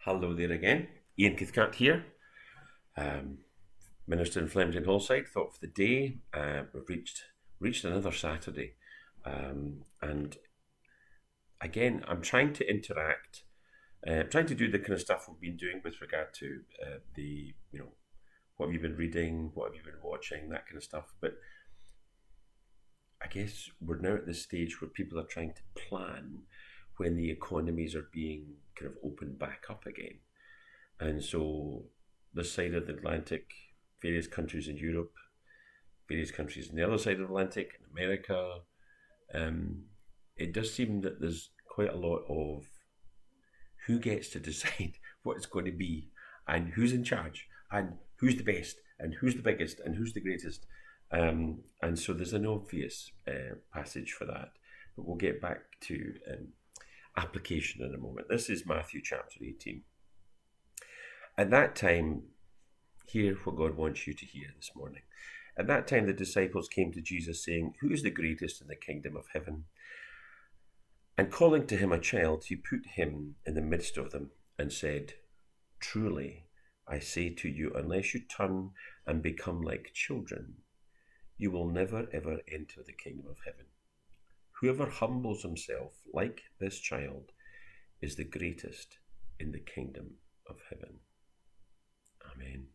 Hello there again. Ian Cathcart here, Minister in Flemington Hallside. Thought for the day. We've reached another Saturday, and again, I'm trying to interact, trying to do the kind of stuff we've been doing with regard to the what have you been reading, what have you been watching, that kind of stuff. But I guess we're now at this stage where people are trying to plan when the economies are being kind of opened back up again. And so, this side of the Atlantic, various countries in Europe, various countries on the other side of the Atlantic, in America, it does seem that there's quite a lot of who gets to decide what it's going to be, and who's in charge, and who's the best, and who's the biggest, and who's the greatest. And so, there's an obvious passage for that. But we'll get back to application in a moment. This is Matthew chapter 18. At that time, hear what God wants you to hear this morning. At that time, the disciples came to Jesus, saying, "Who is the greatest in the kingdom of heaven?" And calling to him a child, he put him in the midst of them and said, "Truly, I say to you, unless you turn and become like children, you will never ever enter the kingdom of heaven. Whoever humbles himself like this child is the greatest in the kingdom of heaven." Amen.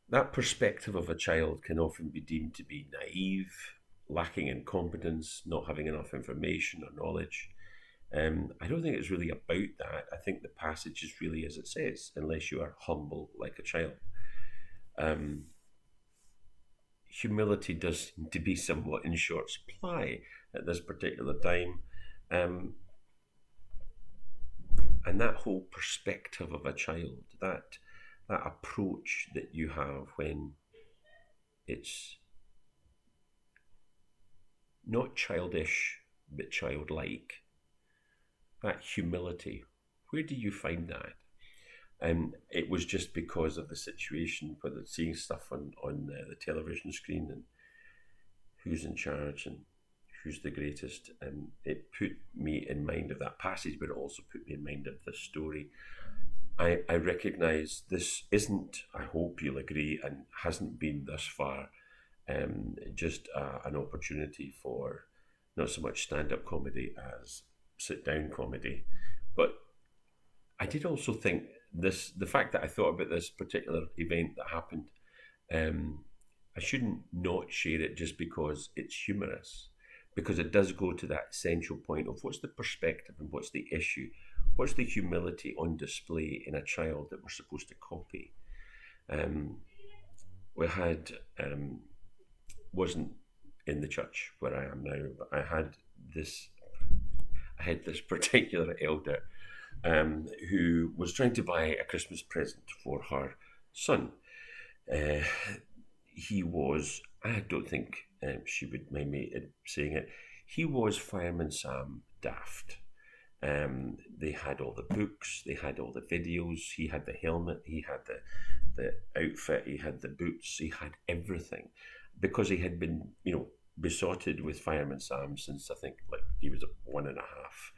That perspective of a child can often be deemed to be naive, lacking in competence, not having enough information or knowledge. I don't think it's really about that. I think the passage is really as it says, unless you are humble like a child. Humility does seem to be somewhat in short supply at this particular time. And that whole perspective of a child, that approach that you have when it's not childish but childlike, that humility, where do you find that? It was just because of the situation, whether it's seeing stuff on the television screen and who's in charge and who's the greatest. It put me in mind of that passage, but it also put me in mind of this story. I recognise this isn't, I hope you'll agree, and hasn't been thus far, just an opportunity for not so much stand-up comedy as sit-down comedy. But I did also think the fact that I thought about this particular event that happened, I shouldn't not share it just because it's humorous, because it does go to that essential point of what's the perspective and what's the issue, what's the humility on display in a child that we're supposed to copy. We had, wasn't in the church where I am now, but I had this particular elder who was trying to buy a Christmas present for her son. He was, I don't think she would mind me saying it, he was Fireman Sam daft. They had all the books, they had all the videos, he had the helmet, he had the outfit, he had the boots, he had everything. Because he had been, besotted with Fireman Sam since I think like he was 1.5.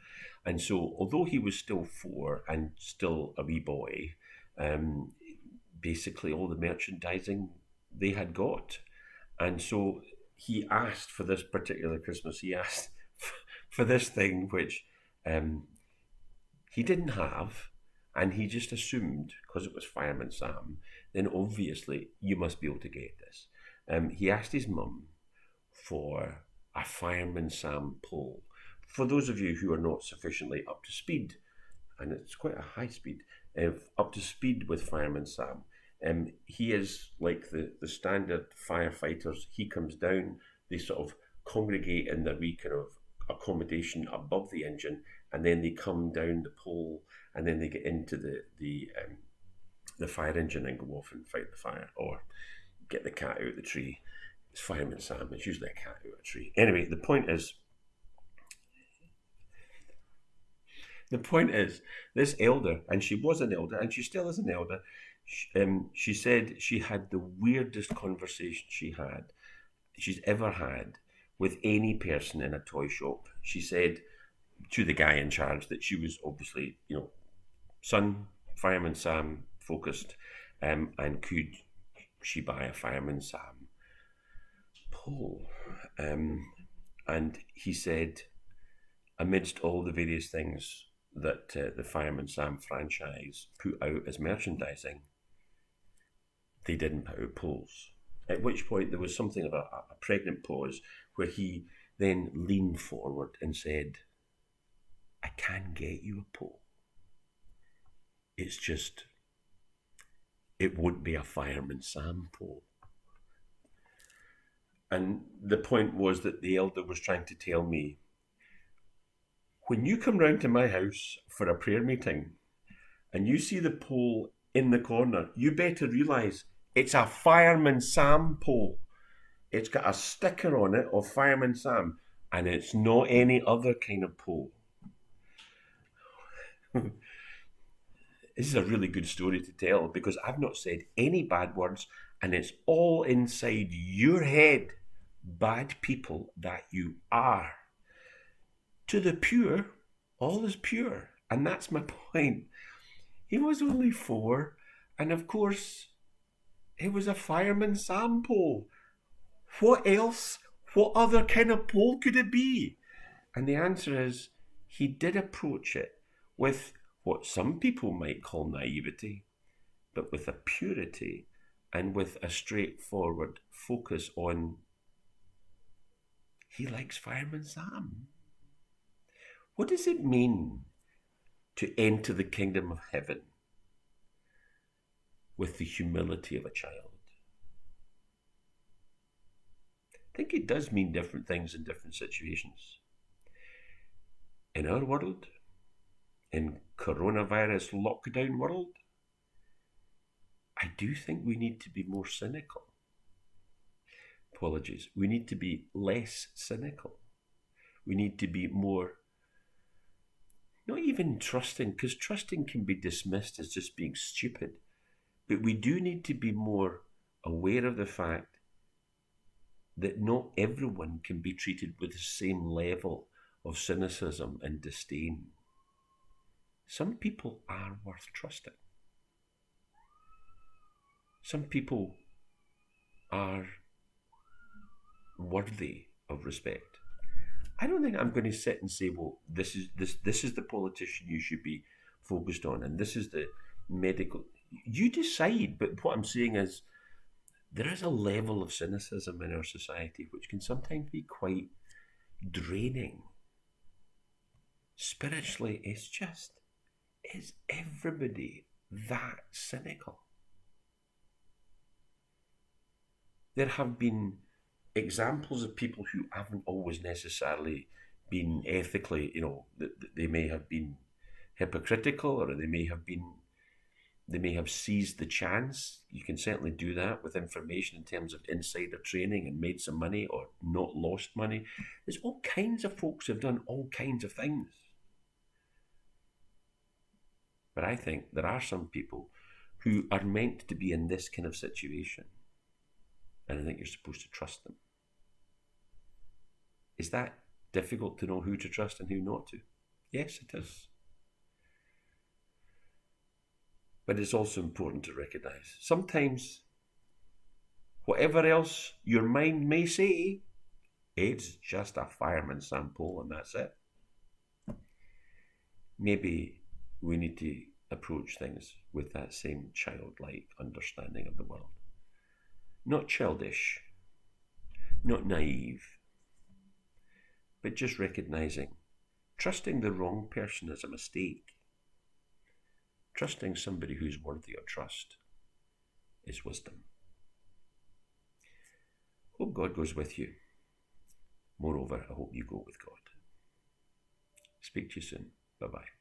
And so, although he was still 4 and still a wee boy, basically all the merchandising they had got. And so he asked for this particular Christmas, he asked for this thing which he didn't have, and he just assumed, because it was Fireman Sam, then obviously you must be able to get this. He asked his mum for a Fireman Sam pole. For those of you who are not sufficiently up to speed, and it's quite a high speed, up to speed with Fireman Sam, he is like the standard firefighters. He comes down, they sort of congregate in their wee kind of accommodation above the engine, and then they come down the pole, and then they get into the fire engine and go off and fight the fire, or get the cat out of the tree. It's Fireman Sam, it's usually a cat out of a tree. Anyway, the point is, this elder, and she was an elder, and she still is an elder, she said she had the weirdest conversation she's ever had with any person in a toy shop. She said to the guy in charge that she was obviously, son, Fireman Sam focused, and could she buy a Fireman Sam pole? And he said, amidst all the various things that the Fireman Sam franchise put out as merchandising, they didn't put out poles. At which point there was something of a pregnant pause where he then leaned forward and said, I can get you a pole. It's just, it won't be a Fireman Sam pole. And the point was that the elder was trying to tell me, when you come round to my house for a prayer meeting and you see the pole in the corner, you better realise it's a Fireman Sam pole. It's got a sticker on it of Fireman Sam, and it's not any other kind of pole. This is a really good story to tell because I've not said any bad words, and it's all inside your head, bad people that you are. To the pure, all is pure. And that's my point. He was only 4, and of course, it was a Fireman Sam pole. What else? What other kind of pole could it be? And the answer is, he did approach it with what some people might call naivety, but with a purity and with a straightforward focus on, he likes Fireman Sam. What does it mean to enter the kingdom of heaven with the humility of a child? I think it does mean different things in different situations. In our world, in coronavirus lockdown world, I do think we need to be more cynical. Apologies. We need to be less cynical. We need to be more, not even trusting, because trusting can be dismissed as just being stupid. But we do need to be more aware of the fact that not everyone can be treated with the same level of cynicism and disdain. Some people are worth trusting. Some people are worthy of respect. I don't think I'm going to sit and say, well, this is the politician you should be focused on, and this is the medical. You decide, but what I'm saying is there is a level of cynicism in our society which can sometimes be quite draining. Spiritually, is everybody that cynical? There have been examples of people who haven't always necessarily been ethically, they may have been hypocritical, or they may have seized the chance. You can certainly do that with information in terms of insider training and made some money or not lost money. There's all kinds of folks who have done all kinds of things. But I think there are some people who are meant to be in this kind of situation. And I think you're supposed to trust them. Is that difficult to know who to trust and who not to? Yes, it is. But it's also important to recognise sometimes whatever else your mind may say, it's just a Fireman Sam pole and that's it. Maybe we need to approach things with that same childlike understanding of the world. Not childish, not naive, but just recognising trusting the wrong person is a mistake. Trusting somebody who's worthy of trust is wisdom. Hope God goes with you. Moreover, I hope you go with God. Speak to you soon. Bye-bye.